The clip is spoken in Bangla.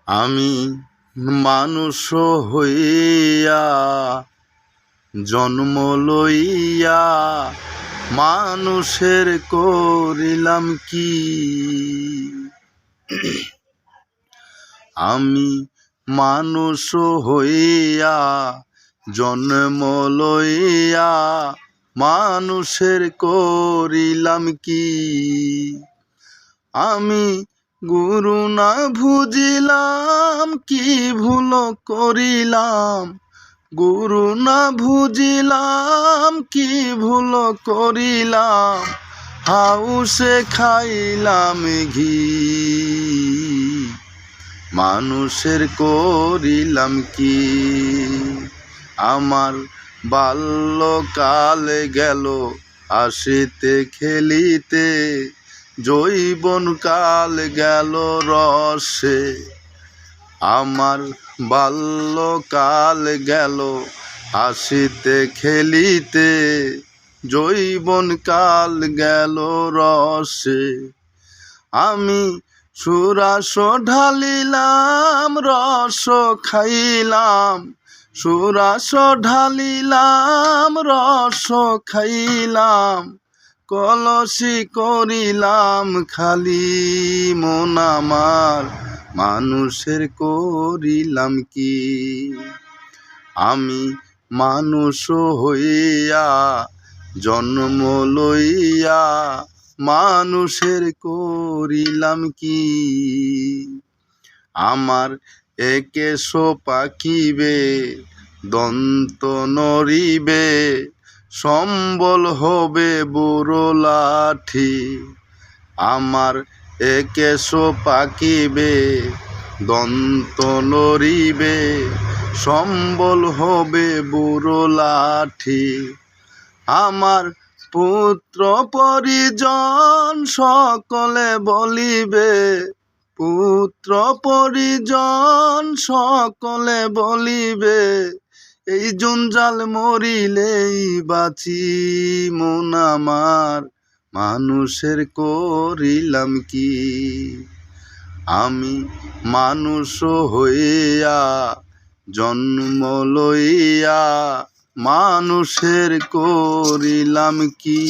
আমি মানুষ হইয়া জন্ম লইয়া মানুষের করিলাম কি। আমি মানুষ হইয়া জন্ম লইয়া মানুষের করিলাম কি। আমি গুরু না বুঝিলাম কি ভুল করিলাম, গুরু না বুঝিলাম কি ভুল করিলাম, হাউসে খাইলাম ঘি। মানুষের করিলাম কি। আমার বাল্যকাল গেল আসিতে খেলিতে, যৌবন কাল গেল রসে। আমার বাল্যকাল গেল আসিতে খেলিতে, যৌবন কাল গেল রসে। আমি সুরাস ঢালিলাম রস খাইলাম, সুরাস ঢালিলাম রস খাইলাম, কলসি করিলাম খালি মন আমার মানুষের করিলাম কি। আমি মানুষ হইয়া জন্ম লইয়া মানুষের করিলাম কি। আমার একেশ পাকিবে দন্ত নড়িবে, সম্বল হবে বুড়ো লাঠি। আমার একেশ পাকিবে দন্ত নড়িবে, সম্বল হবে বুড়ো লাঠি। আমার পুত্র পরিজন সকলে বলিবে, পুত্র পরিজন সকলে বলিবে, এই জঞ্জাল মরিলেই বাঁচি মন আমার মানুষের করিলাম কি। আমি মানুষ হইয়া জন্ম লইয়া মানুষের করিলাম কি।